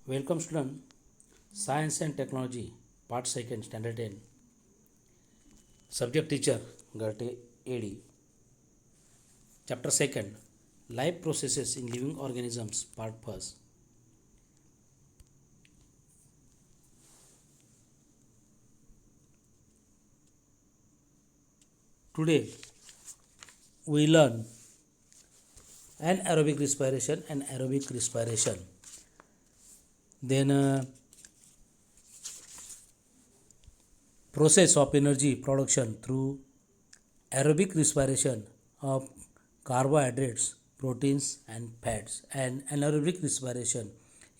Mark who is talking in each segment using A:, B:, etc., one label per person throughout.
A: Welcome student, Science and Technology, Part 2nd, Standard 10. Subject teacher, Garte AD. Chapter 2nd, Life Processes in Living Organisms, Part 1st. Today, we learn anaerobic respiration and aerobic respiration. Then process of energy production through aerobic respiration of carbohydrates, proteins and fats, and anaerobic respiration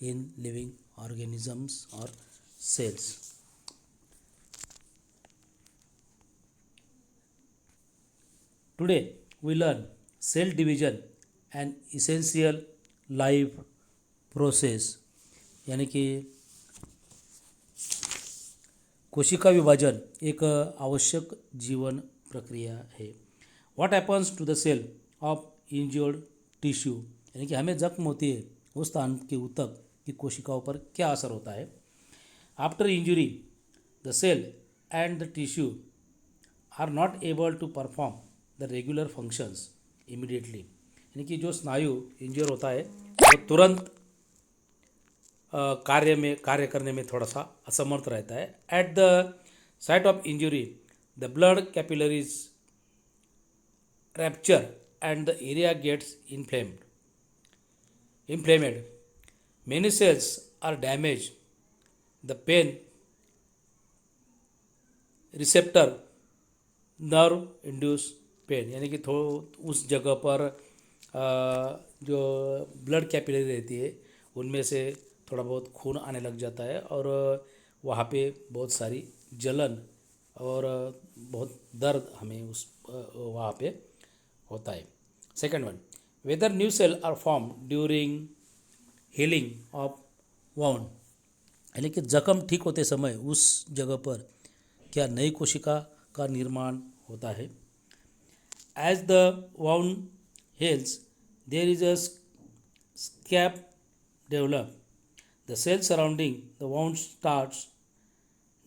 A: in living organisms or cells. Today we learn cell division an essential life process यानी कि कोशिका विभाजन एक आवश्यक जीवन प्रक्रिया है. What happens to the cell of injured tissue यानी कि हमें जख्म होती है उस स्थान के ऊतक की कोशिकाओं पर क्या असर होता है. After injury the cell and the tissue are not able to perform the regular functions immediately यानी कि जो स्नायु इंजर होता है वो तुरंत कार्य करने में थोड़ा सा असमर्थ रहता है. At the site of injury the blood capillaries rupture and the area gets inflamed. Many cells are damaged. The pain receptor nerve induced pain यानी कि उस जगह पर जो ब्लड कैपिलरी रहती है उनमें से थोड़ा बहुत खून आने लग जाता है और वहाँ पे बहुत सारी जलन और बहुत दर्द हमें उस वहाँ पे होता है. Second one, whether new cell are form during healing of wound यानी कि जख्म ठीक होते समय उस जगह पर क्या नई कोशिका का निर्माण होता है. As the wound heals, there is a scab develop. The cell surrounding the wound starts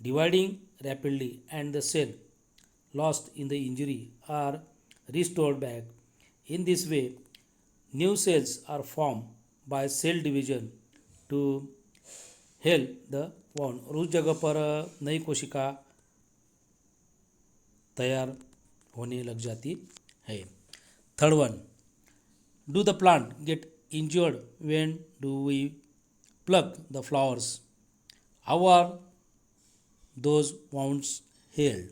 A: dividing rapidly and the cell lost in the injury are restored back. In this way, new cells are formed by cell division to heal the wound. और उस जगह पर नई कोशिका तैयार होने लग जाती है. Third one, do the plant get injured when do we pluck the flowers? How are those wounds healed?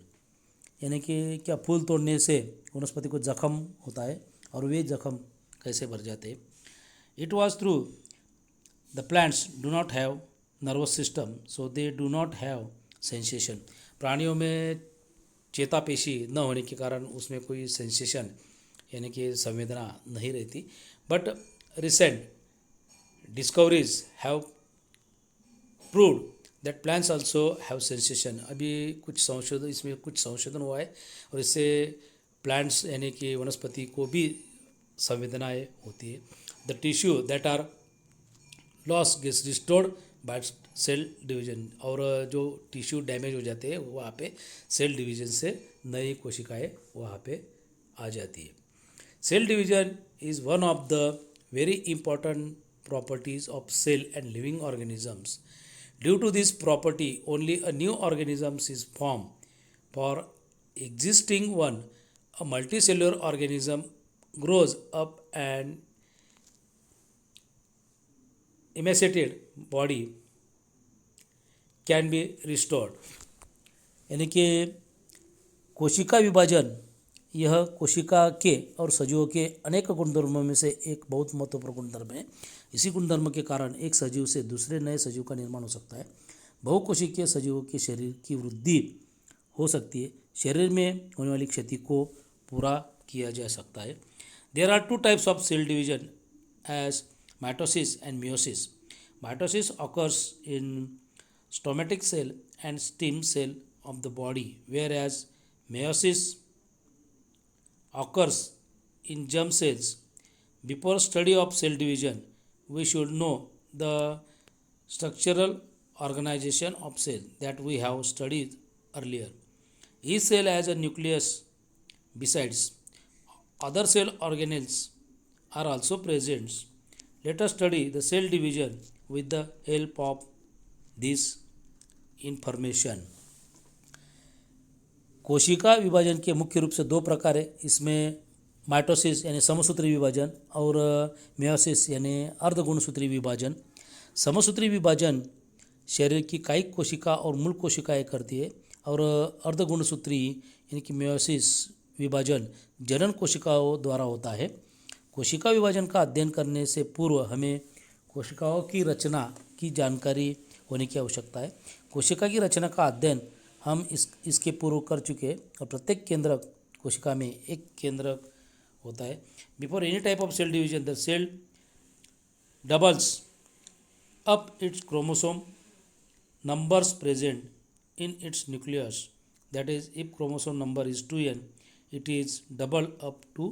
A: यानी कि क्या फूल तोड़ने से वनस्पति को जख्म होता है और वे जख्म कैसे भर जाते हैं. It was through the plants do not have nervous system so they do not have sensation. प्राणियों में चेतापेशी न होने के कारण उसमें कोई सेंसेशन यानी कि संवेदना नहीं रहती. But recent discoveries have proved that plants also have sensation. अभी इसमें कुछ संशोधन हुआ है और इससे प्लांट्स यानी कि वनस्पति को भी संवेदनाएं होती है. The tissue that are loss gets restored by cell division. और जो टिश्यू डैमेज हो जाते हैं वहाँ पे सेल डिवीजन से नई कोशिकाएं वहाँ पे आ जाती है. Cell division is one of the very important properties of cell and living organisms. Due to this property, only a new organism is formed. For existing one, a multicellular organism grows up and emaciated body can be restored. यानी कि कोशिका विभाजन यह कोशिका के और सजीवों के अनेक गुणधर्मों में से एक बहुत महत्वपूर्ण गुणधर्म है. इसी गुणधर्म के कारण एक सजीव से दूसरे नए सजीव का निर्माण हो सकता है. बहुकोशिकीय सजीवों के शरीर की वृद्धि हो सकती है. शरीर में होने वाली क्षति को पूरा किया जा सकता है. There are two types of cell division as mitosis and meiosis. Mitosis occurs in stomatic cell and stem cell of the body, whereas meiosis occurs in germ cells. Before study of cell division, we should know the structural organization of cell that we have studied earlier. Each cell has a nucleus. Besides, other cell organelles are also present. Let us study the cell division with the help of this information. कोशिका विभाजन के मुख्य रूप से दो प्रकार है. इसमें माइटोसिस यानी समसूत्री विभाजन और मेयोसिस यानी अर्धगुणसूत्री विभाजन. समसूत्री विभाजन शरीर की कायिक कोशिका और मूल कोशिकाएं करती है और अर्धगुणसूत्री यानी कि मेयोसिस विभाजन जनन कोशिकाओं द्वारा होता है. कोशिका विभाजन का अध्ययन करने से पूर्व हमें कोशिकाओं की रचना की जानकारी होने की आवश्यकता है. कोशिका की रचना का अध्ययन हम इसके पूर्व कर चुके हैं और प्रत्येक केंद्रक कोशिका में एक केंद्रक होता है. Before any type of cell division the cell doubles up its chromosome numbers present in its nucleus. That is, if chromosome number is 2n, it is double up to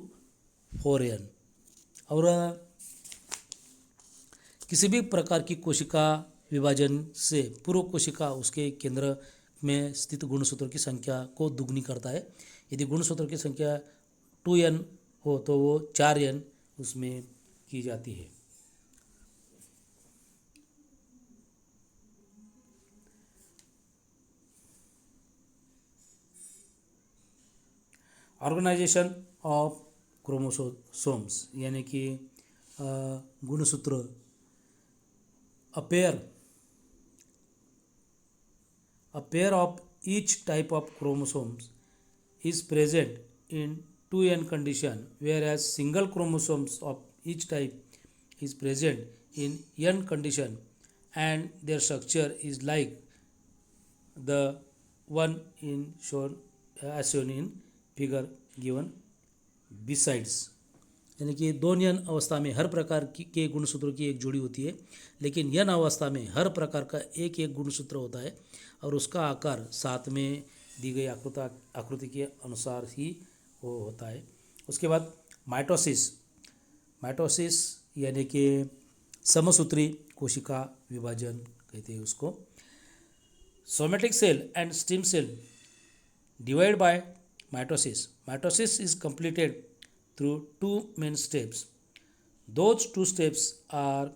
A: 4n. और किसी भी प्रकार की कोशिका विभाजन से पूर्व कोशिका उसके केंद्र में स्थित गुणसूत्रों की संख्या को दुगनी करता है. यदि गुणसूत्रों की संख्या 2n हो तो वो 4n उसमें की जाती है. ऑर्गेनाइजेशन ऑफ क्रोमोसोम्स यानी कि गुणसूत्र. A pair of each type of chromosomes is present in 2n condition, whereas single chromosomes of each type is present in n condition and their structure is like the one in shown as shown in figure given besides. यानी कि 2n अवस्था में हर प्रकार के गुणसूत्रों की एक जोड़ी होती है, लेकिन n अवस्था में हर प्रकार का एक एक गुणसूत्र होता है और उसका आकार साथ में दी गई आकृति के अनुसार ही वो होता है. उसके बाद माइटोसिस यानी कि समसूत्री कोशिका विभाजन कहते हैं उसको. Somatic cell and stem cell divide by mitosis. Mitosis is completed through two main steps. Those two steps are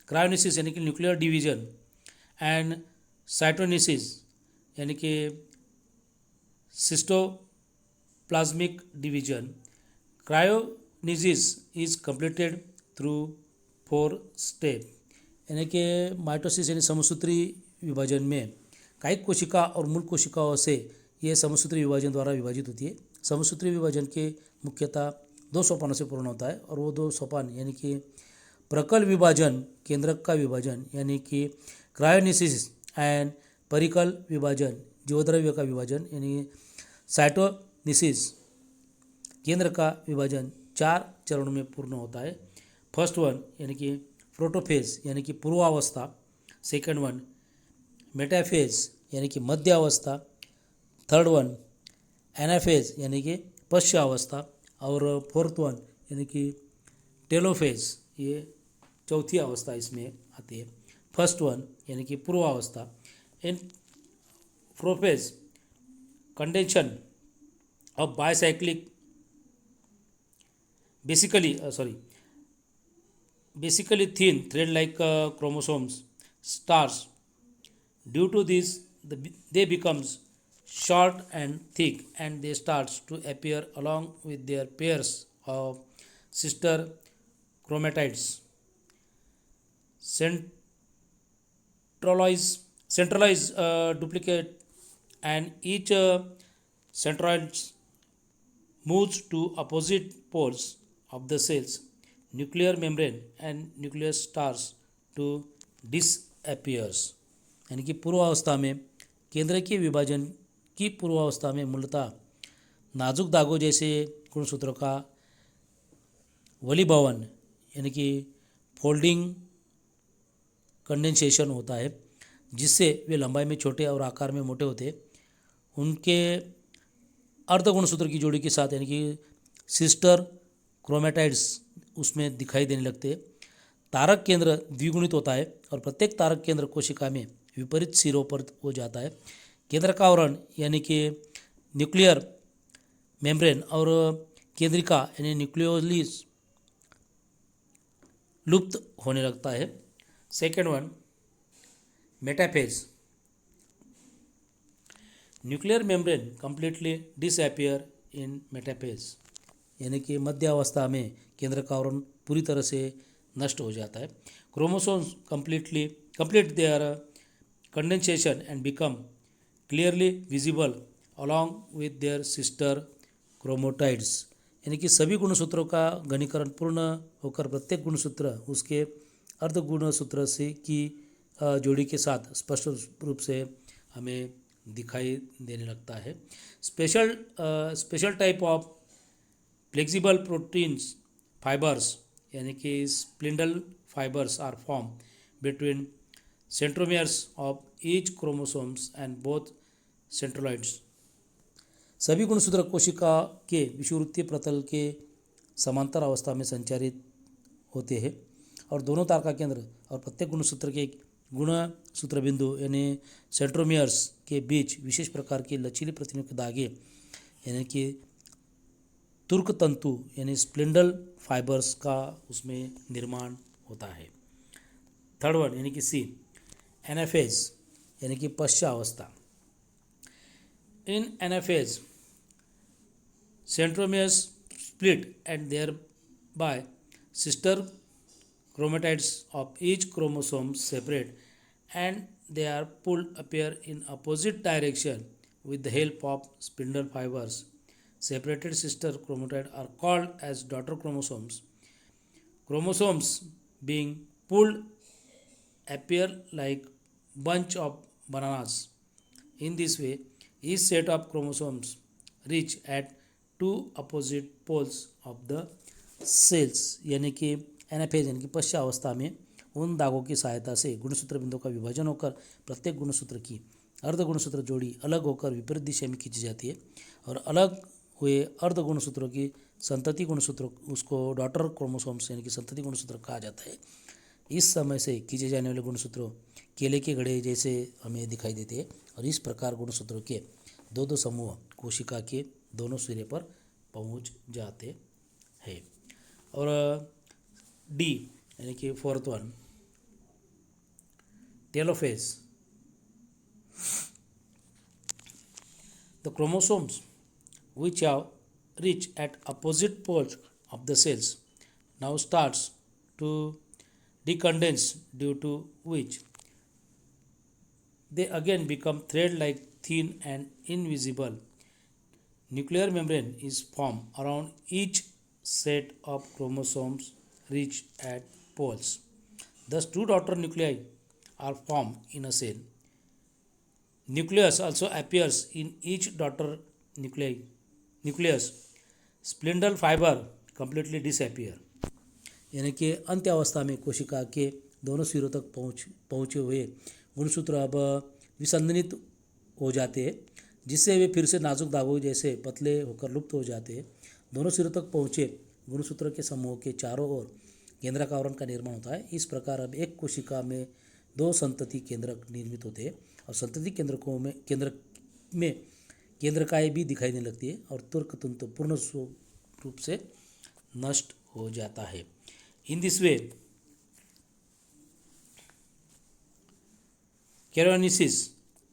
A: karyokinesis यानी कि न्यूक्लियर डिवीजन एंड साइटोनिसिस यानी कि cytoplasmic division. Karyokinesis is completed through 4 step. यानी कि mitosis यानी समसूत्री विभाजन में कायिक कोशिका और मूल कोशिकाओं से यह समसूत्री विभाजन द्वारा विभाजित होती है. समसूत्री विभाजन के मुख्यतः 2 सोपानों से पूर्ण होता है और वो 2 सोपान यानी कि प्रकल विभाजन केंद्रक का विभाजन यानी कि क्रायोनिसिस एंड परिकल विभाजन जीवद्रव्य का विभाजन यानी साइटोनिसिस केंद्र का विभाजन 4 चरणों में पूर्ण होता है. फर्स्ट वन यानी कि प्रोटोफेज यानी कि पूर्वावस्था. सेकंड वन मेटाफेज यानी कि मध्य अवस्था. थर्ड वन एनाफेज यानी कि पश्चावस्था और फोर्थ वन यानी कि टेलोफेज ये चौथी अवस्था इसमें आती है. फर्स्ट वन यानी कि पूर्वावस्था. In prophase condensation of bicyclic basically thin thread-like chromosomes stars. Due to this, they becomes short and thick, and they starts to appear along with their pairs of sister chromatids. Centralized duplicate, and each centroid moves to opposite poles of the cells nuclear membrane and nucleus starts to disappears. यानी कि पूर्वावस्था में केंद्रकीय विभाजन की पूर्वावस्था में मूलतः नाजुक धागों जैसे गुणसूत्रों का वलीभवन यानी कि फोल्डिंग कंडेंसेशन होता है, जिससे वे लंबाई में छोटे और आकार में मोटे होते हैं. उनके अर्धगुणसूत्र की जोड़ी के साथ यानी कि सिस्टर क्रोमेटाइड्स उसमें दिखाई देने लगते हैं। तारक केंद्र द्विगुणित होता है और प्रत्येक तारक केंद्र कोशिका में विपरीत सिरों पर हो जाता है। केंद्र का आवरण यानी कि न्यूक्लियर मेम्ब्रेन और केंद्रिका यानी न्यूक्लियोलिस लुप्त होने लगता है। Second one, metaphase. Nuclear membrane completely disappear in metaphase, यानी कि मध्य अवस्था में केंद्र का आवरण पूरी तरह से नष्ट हो जाता है। Chromosomes complete their condensation and become clearly visible along with their sister chromatids, यानी कि सभी गुणसूत्रों का घनीकरण पूर्ण होकर प्रत्येक गुणसूत्र उसके अर्ध गुणसूत्र से की जोड़ी के साथ स्पष्ट रूप से हमें दिखाई देने लगता है। Special type of flexible proteins fibres यानी कि spindle fibres are form between centromeres of each chromosomes and both centrioles. सभी गुणसूत्र कोशिका के विषुववृत्तीय प्रतल के समांतर अवस्था में संचारित होते हैं और दोनों तारका केंद्र और प्रत्येक गुणसूत्र के गुणसूत्र बिंदु यानी सेंट्रोमियर्स के बीच विशेष प्रकार की लचीली प्रतियों के धागे यानी कि तुर्क तंतु यानी स्प्लिंडल फाइबर्स का उसमें निर्माण होता है। थर्ड वन यानी कि सी, एनाफेज यानी कि पश्चावस्था। In anaphase centromeres split and thereby sister chromatids of each chromosome separate and they are pulled appear in opposite direction with the help of spindle fibers. Separated sister chromatids are called as daughter chromosomes. Chromosomes being pulled appear like bunch of bananas. In this way, each set of chromosomes reach at two opposite poles of the cells, यानी कि anaphase यानी कि पश्चावस्था में उन दागों की सहायता से गुणसूत्र बिंदु का विभाजन होकर प्रत्येक गुणसूत्र की अर्ध गुणसूत्र जोड़ी अलग होकर विपरीत दिशा में खींची जाती है और अलग हुए अर्ध गुणसूत्रों की संतति गुणसूत्र उसको डॉटर क्रोमोसोम्स यानी कि संतति गुणसूत्र कहा जाता है। इस समय से खींचे जाने वाले गुणसूत्रों केले के घड़े जैसे हमें दिखाई देते हैं और इस प्रकार गुणसूत्रों के दो दो समूह कोशिका के दोनों सिरे पर पहुंच जाते हैं। और डी यानी कि fourth one, telophase. The chromosomes which have reached at opposite poles of the cells now starts to decondense, due to which they again become thread-like, thin and invisible. Nuclear membrane is formed around each set of chromosomes reached at poles. Thus, two daughter nuclei are formed in a cell. Nucleus also appears in each daughter nucleus. Spindle fiber completely disappear. यानी कि अंत्य अवस्था में कोशिका के दोनों सिरों तक पहुँचे हुए गुणसूत्र अब विसंधानित हो जाते हैं, जिससे वे फिर से नाजुक धागों जैसे पतले होकर लुप्त हो जाते हैं। दोनों सिरों तक पहुँचे गुणसूत्र के समूह के चारों ओर केंद्र का आवरण का निर्माण होता है। इस प्रकार अब एक कोशिका में दो संतति केंद्रक निर्मित होते हैं और संतति केंद्र में केंद्रकाएँ भी दिखाई देने लगती है और तुर्क तंतु पूर्ण रूप से नष्ट हो जाता है। In this way karyokinesis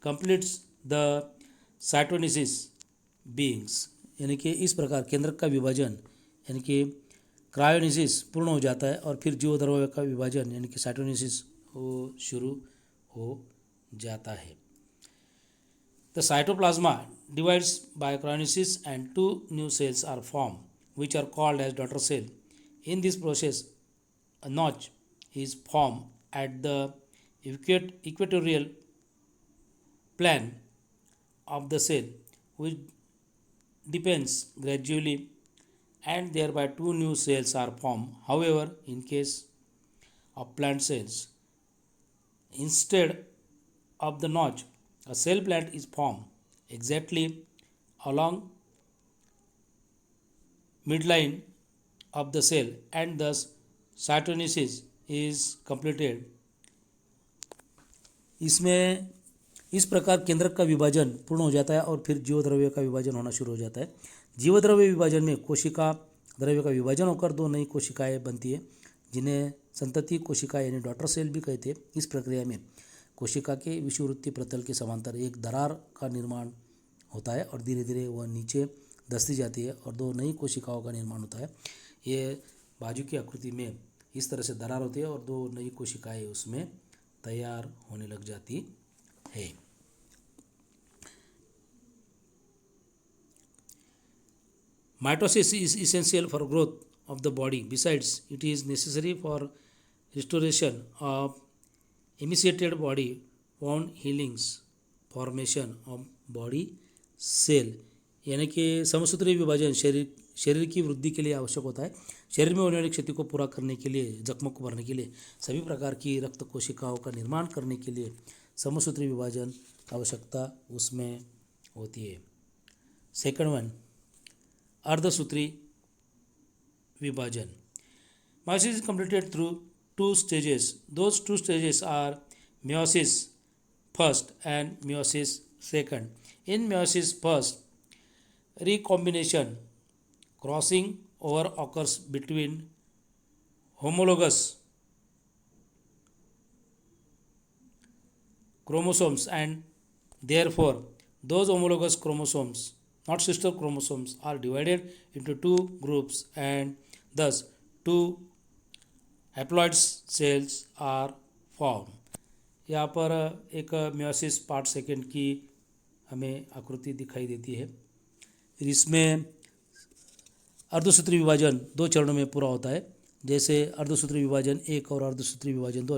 A: completes the cytokinesis begins, यानी कि इस प्रकार केंद्रक का विभाजन यानी कि क्रायोनिसिस पूर्ण हो जाता है और फिर जीवद्रव्य का विभाजन यानी कि साइटोनिसिस वो शुरू हो जाता है। The cytoplasm divides by cryonesis and two new cells are formed, which are called as daughter cell. In this process, a notch is formed at the equatorial plane of the cell, which deepens gradually, and thereby two new cells are formed. However, in case of plant cells, instead of the notch, a cell plant is formed exactly along midline of the cell and thus cytogenesis is completed. इसमें इस प्रकार केंद्रक का विभाजन पूर्ण हो जाता है और फिर जीवद्रव्य का विभाजन होना शुरू हो जाता है। जीवद्रव्य विभाजन में कोशिका द्रव्य का विभाजन होकर दो नई कोशिकाएं बनती है, जिन्हें संतति कोशिका यानी डॉटर सेल भी कहते हैं। इस प्रक्रिया में कोशिका के विषुववृत्तीय प्रतल के समांतर एक दरार का निर्माण होता है और धीरे धीरे वह नीचे धंसती जाती है और दो नई कोशिकाओं का निर्माण होता है। ये बाजू की आकृति में इस तरह से दरार होती है और दो नई कोशिकाएं उसमें तैयार होने लग जाती है। Mitosis is essential for growth of the body. Besides, it is necessary for restoration of emaciated body, wound healings, formation of body cell. यानी कि समसूत्री विभाजन शरीर की वृद्धि के लिए आवश्यक होता है। शरीर में होने वाली क्षति को पूरा करने के लिए, जख्मों को भरने के लिए, सभी प्रकार की रक्त कोशिकाओं का निर्माण करने के लिए समसूत्री विभाजन आवश्यकता उसमें होती है। सेकंड वन, अर्धसूत्री विभाजन। Meiosis is completed through two stages. Those two stages are meiosis first and meiosis second. In meiosis first, recombination crossing over occurs between homologous chromosomes and therefore those homologous chromosomes, not sister chromosomes, are divided into two groups and thus two haploid cells are formed. यहाँ पर एक meiosis part second की हमें आकृति दिखाई देती है। इसमें अर्धसूत्री विभाजन दो चरणों में पूरा होता है। जैसे अर्धसूत्री विभाजन एक और अर्धसूत्री विभाजन दो।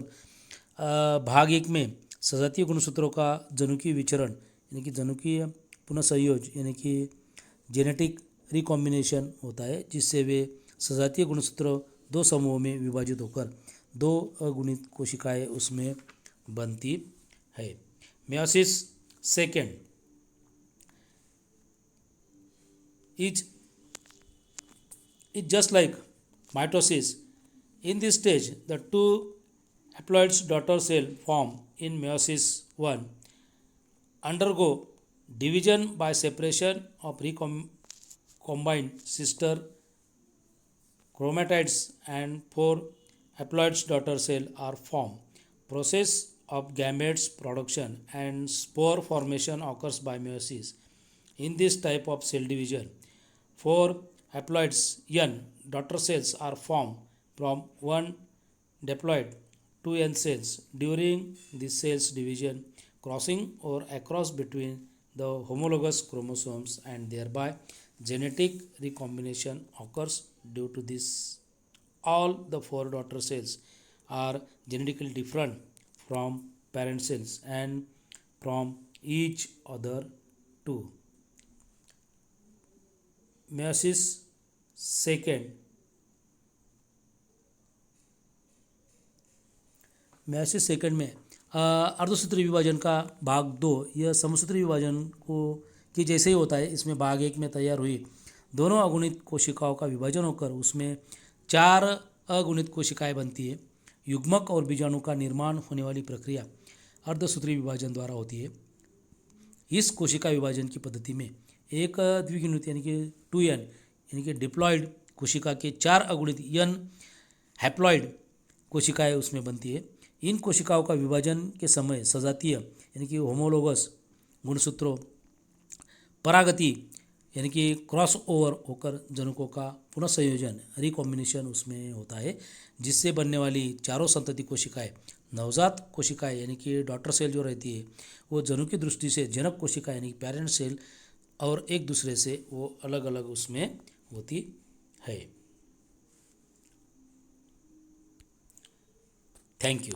A: भाग एक में सजातीय गुणसूत्रों का जनुकीय विचरण यानी कि जनुकीय पुनः संयोज यानी कि जेनेटिक रिकॉम्बिनेशन होता है, जिससे वे सजातीय गुणसूत्र दो समूहों में विभाजित होकर दो अगुणित कोशिकाएं उसमें बनती है। meiosis second is just like mitosis. In this stage, the two haploids daughter cell formed in meiosis 1 undergo division by separation of recombined sister chromatids and four haploids daughter cell are formed. Process of gametes production and spore formation occurs by meiosis. In this type of cell division, four haploids N daughter cells are formed from one diploid, two N cells. During this cells division, crossing or across between the homologous chromosomes and thereby genetic recombination occurs. Due to this, all the four daughter cells are genetically different from parent cells and from each other too. meiosis second meiosis second में अर्धसूत्री विभाजन का भाग दो यह समसूत्री विभाजन को की जैसे ही होता है। इसमें भाग एक में तैयार हुई दोनों अगुणित कोशिकाओं का विभाजन होकर उसमें चार अगुणित कोशिकाएं बनती है। युग्मक और बीजाणु का निर्माण होने वाली प्रक्रिया अर्धसूत्री विभाजन द्वारा होती है। इस कोशिका विभाजन की पद्धति में एक द्विगुणित यानी कि 2n यानी कि डिप्लॉयड कोशिका के चार अगुणित n हैप्लॉयड कोशिकाएं उसमें बनती है। इन कोशिकाओं का विभाजन के समय सजातीय यानी कि होमोलोगस गुणसूत्रों परागति यानी कि क्रॉस ओवर होकर जनुकों का पुनः संयोजन रिकॉम्बिनेशन उसमें होता है, जिससे बनने वाली चारों संतति कोशिकाएं नवजात कोशिकाएं यानी कि डॉटर सेल जो रहती है वो जनु की दृष्टि से जनक कोशिका यानी कि पेरेंट सेल और एक दूसरे से वो अलग अलग उसमें होती है। Thank you.